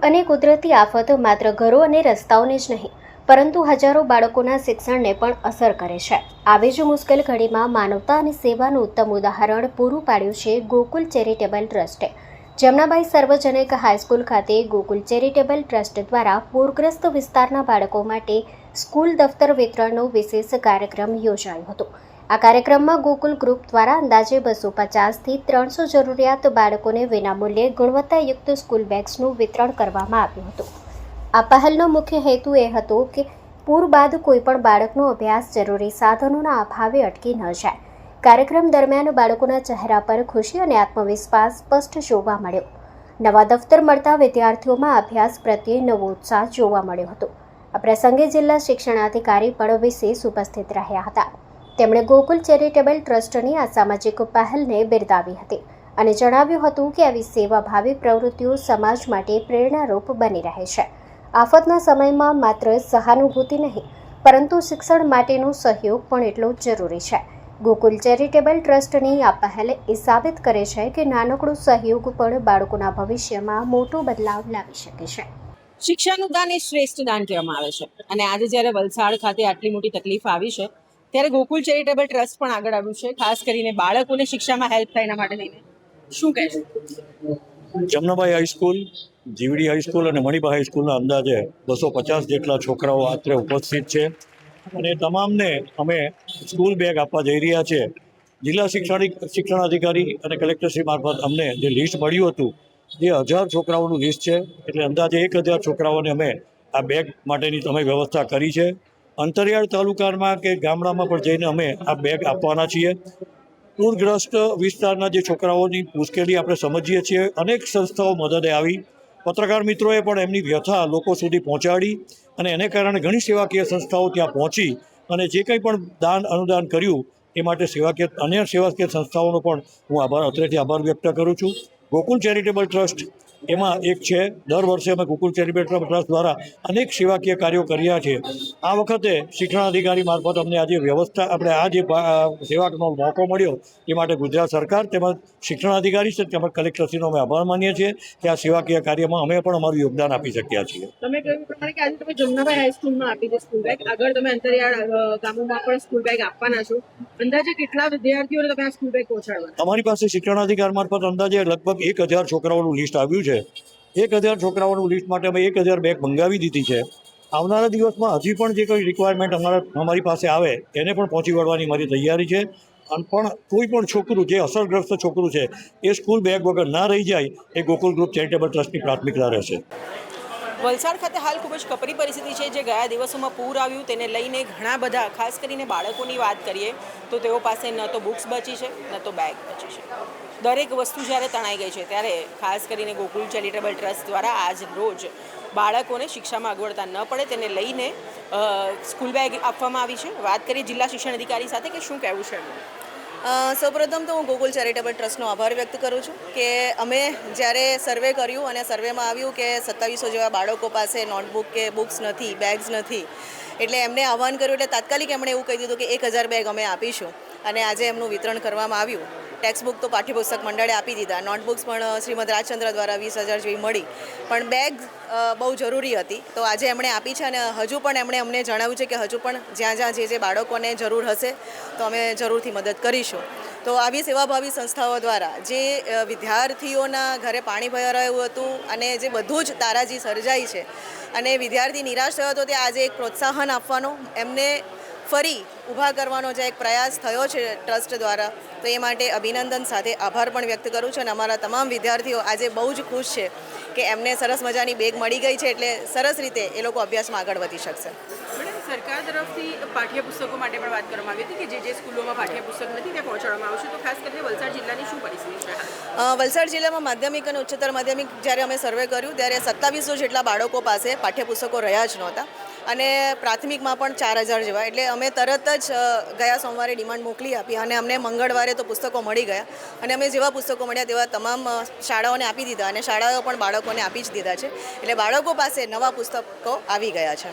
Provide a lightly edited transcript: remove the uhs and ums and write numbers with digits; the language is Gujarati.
અને કુદરતી આફતો માત્ર ઘરો અને રસ્તાઓને જ નહીં, પરંતુ હજારો બાળકોના શિક્ષણને પણ અસર કરે છે. આવી જ મુશ્કેલ ઘડીમાં માનવતા અને સેવાનું ઉત્તમ ઉદાહરણ પૂરું પાડ્યું છે ગોકુલ ચેરિટેબલ ટ્રસ્ટે. જમનાબાઈ સાર્વજનિક હાઈસ્કૂલ ખાતે ગોકુલ ચેરિટેબલ ટ્રસ્ટ દ્વારા પૂરગ્રસ્ત વિસ્તારના બાળકો માટે સ્કૂલ દફતર વિતરણનો વિશેષ કાર્યક્રમ યોજાયો હતો. આ કાર્યક્રમમાં ગોકુલ ગ્રુપ દ્વારા અંદાજે 250થી 300 જરૂરિયાત બાળકોને વિનામૂલ્યે ગુણવત્તાયુક્ત સ્કૂલ બેગ્સનું વિતરણ કરવામાં આવ્યું હતું. આ પહેલનો મુખ્ય હેતુ એ હતો કે પૂર બાદ કોઈપણ બાળકનો અભ્યાસ જરૂરી સાધનોના અભાવે અટકી ન જાય. કાર્યક્રમ દરમિયાન બાળકોના ચહેરા પર ખુશી અને આત્મવિશ્વાસ સ્પષ્ટ જોવા મળ્યો. નવા દફતર મળતા વિદ્યાર્થીઓમાં અભ્યાસ પ્રત્યે નવો ઉત્સાહ જોવા મળ્યો હતો. આ પ્રસંગે જિલ્લા શિક્ષણાધિકારી પણ વિશેષ ઉપસ્થિત રહ્યા હતા. તેમણે ગોકુલ ચેરિટેબલ ટ્રસ્ટની આ સામાજિક પહેલને બિરદાવી હતી અને જણાવ્યું હતું કે આવી સેવાભાવી પ્રવૃત્તિઓ સમાજ માટે પ્રેરણારૂપ બની રહે છે. આફતના સમયમાં માત્ર સહાનુભૂતિ નહીં, પરંતુ શિક્ષણ માટેનો સહયોગ પણ એટલો જ જરૂરી છે. ગોકુલ ચેરિટેબલ ટ્રસ્ટની આ પહેલ એ સાબિત કરે છે કે નાનકડો સહયોગ પણ બાળકોના ભવિષ્યમાં મોટો બદલાવ લાવી શકે છે. શિક્ષાનું દાન એ શ્રેષ્ઠ દાન કહેવામાં આવે છે અને આજે જ્યારે વલસાડ ખાતે આટલી મોટી તકલીફ આવી છે ત્યારે ગોકુલ ચેરિટેબલ ટ્રસ્ટ પણ આગળ આવ્યું છે, ખાસ કરીને બાળકોને શિક્ષામાં હેલ્પ થાય એના માટે લઈને. શું કહેશો? જમનાબાઈ હાઈસ્કૂલ, જીવડી હાઈસ્કૂલ અને મણિબા હાઈસ્કૂલના અંદાજે 250 જેટલા છોકરાઓ આત્રે ઉપસ્થિત છે અને તમામને અમે સ્કૂલ બેગ આપવા જઈ રહ્યા છે. જિલ્લા શિક્ષણાધિકારી અને કલેક્ટરશ્રી મારફત અમને જે લિસ્ટ મળ્યું હતું એ 1000 છોકરાઓનું લિસ્ટ છે, એટલે અંદાજે 1000 છોકરાઓને અમે આ બેગ માટેની અમે વ્યવસ્થા કરી છે. અંતરિયાળ તાલુકામાં કે ગામડામાં પણ જઈને અમે આ બેગ આપવાના છીએ. પૂરગ્રસ્ત વિસ્તારના જે છોકરાઓની મુશ્કેલી આપણે સમજીએ છીએ. અનેક સંસ્થાઓ મદદે આવી, પત્રકાર મિત્રોએ પણ એમની વ્યથા લોકો સુધી પહોંચાડી અને એને કારણે ઘણી સેવાકીય સંસ્થાઓ ત્યાં પહોંચી અને જે કંઈ પણ દાન અનુદાન કર્યું એ માટે અન્ય સેવાકીય સંસ્થાઓનો પણ હું અત્રેથી આભાર વ્યક્ત કરું છું. ગોકુલ ચેરિટેબલ ટ્રસ્ટ એમાં એક છે. દર વર્ષે અમે ગોકુલ ચેરિટેબલ ટ્રસ્ટ દ્વારા અનેક સેવાકીય કાર્યો કર્યા છે. આ વખતે શિક્ષણાધિકારી મારફત અમને આજે આ જે સેવાનો મોકો મળ્યો એ માટે ગુજરાત સરકાર તેમજ શિક્ષણાધિકારી છે તેમજ કલેક્ટરશ્રીનો અમે આભાર માનીએ છીએ કે આ સેવાકીય કાર્યમાં અમે પણ અમારું યોગદાન આપી શક્યા છીએ. તમે કહ્યું પ્રમાણે કે આજે તમે જમનાબાઈ હાઈસ્કૂલમાં આપી છે સ્કૂલ બેગ, આગળ તમે અંતરિયાળ ગામોમાં પણ સ્કૂલ બેગ આપવાના છો. અંદાજે કેટલા વિદ્યાર્થીઓને તમે આ સ્કૂલ બેગ પહોંચાડવાના? અમારી પાસે શિક્ષણાધિકારી મારફત અંદાજે લગભગ 1000 છોકરાઓનું લિસ્ટ આવ્યું છે. 1000 છોકરાઓનું લિસ્ટ માટે અમે 1000 બેગ મંગાવી દીધી છે. આવનારા દિવસમાં હજી પણ જે કોઈ રિક્વાયરમેન્ટ અમારી પાસે આવે એને પણ પહોંચી વળવાની મારી તૈયારી છે. પણ કોઈ પણ છોકરું જે અસરગ્રસ્ત છોકરું છે એ સ્કૂલ બેગ વગર ના રહી જાય એ ગોકુલ ગ્રુપ ચેરિટેબલ ટ્રસ્ટની પ્રાથમિકતા રહેશે. વલસાડ ખાતે હાલ ખૂબ જ કપરી પરિસ્થિતિ છે. જે ગયા દિવસોમાં પૂર આવ્યું તેને લઈને ઘણા બધા, ખાસ કરીને બાળકોની વાત કરીએ તો તેઓ પાસે ન તો બુક્સ બચી છે, ન તો બેગ બચી છે. દરેક વસ્તુ જ્યારે તણાઈ ગઈ છે ત્યારે ખાસ કરીને ગોકુલ ચેરિટેબલ ટ્રસ્ટ દ્વારા આજ રોજ બાળકોને શિક્ષામાં અગવડતા ન પડે તેને લઈને સ્કૂલ બેગ આપવામાં આવી છે. વાત કરીએ જિલ્લા શિક્ષણ અધિકારી સાથે કે શું કહેવું છે. સૌપ્રથમ તો હું ગોકુલ ચેરિટેબલ ટ્રસ્ટનો આભાર વ્યક્ત કરું છું કે અમે જ્યારે સર્વે કર્યું અને સર્વેમાં આવ્યું કે 2700 જેવા બાળકો પાસે નોટબુક કે બુક્સ નથી, બેગ્સ નથી, એટલે એમને આહવાન કર્યું એટલે તાત્કાલિક એમણે એવું કહી દીધું કે 1000 બેગ અમે આપીશું અને આજે એમનું વિતરણ કરવામાં આવ્યું. ટેક્સ્ટબુક તો પાઠ્યપુસ્તક મંડળે આપી દીધા, નોટબુક્સ પણ શ્રીમદ રાજચંદ્ર દ્વારા 20000 જેવી મળી, પણ બેગ બહુ જરૂરી હતી તો આજે એમણે આપી છે અને હજુ પણ એમણે અમને જણાવ્યું છે કે હજુ પણ જ્યાં જે બાળકોને જરૂર હશે તો અમે જરૂરથી મદદ કરીશું. તો આવી સેવાભાવી સંસ્થાઓ દ્વારા જે વિદ્યાર્થીઓના ઘરે પાણી ભરાયું હતું અને જે બધું જ તારાજી સર્જાઈ છે અને વિદ્યાર્થી નિરાશ થયો હતો તે આજે એક પ્રોત્સાહન આપવાનો, એમને ફરી ઊભા કરવાનો જે એક પ્રયાસ થયો છે ટ્રસ્ટ દ્વારા, તો એ માટે અભિનંદન સાથે આભાર પણ વ્યક્ત કરું છું. અને અમારા તમામ વિદ્યાર્થીઓ આજે બહુ જ ખુશ છે કે એમને સરસ મજાની બેગ મળી ગઈ છે, એટલે સરસ રીતે એ લોકો અભ્યાસમાં આગળ વધી શકશે. સરકાર તરફથી પાઠ્યપુસ્તકો માટે પણ વાત કરવામાં આવી હતી કે જે સ્કૂલોમાં પાઠ્યપુસ્તક નથી ત્યાં પહોંચાડવામાં આવશે, તો ખાસ કરીને વલસાડ જિલ્લાની શું પરિસ્થિતિ છે? વલસાડ જિલ્લામાં માધ્યમિક અને ઉચ્ચતર માધ્યમિક જ્યારે અમે સર્વે કર્યું ત્યારે 2700 જેટલા બાળકો પાસે પાઠ્યપુસ્તકો રહ્યા જ નહોતા અને પ્રાથમિકમાં પણ 4000 જેવા, એટલે અમે તરત જ ગયા સોમવારે ડિમાન્ડ મોકલી આપી અને અમને મંગળવારે તો પુસ્તકો મળી ગયા અને અમે જેવા પુસ્તકો મળ્યા તેવા તમામ શાળાઓને આપી દીધા અને શાળાઓ પણ બાળકોને આપી જ દીધા છે, એટલે બાળકો પાસે નવા પુસ્તકો આવી ગયા છે.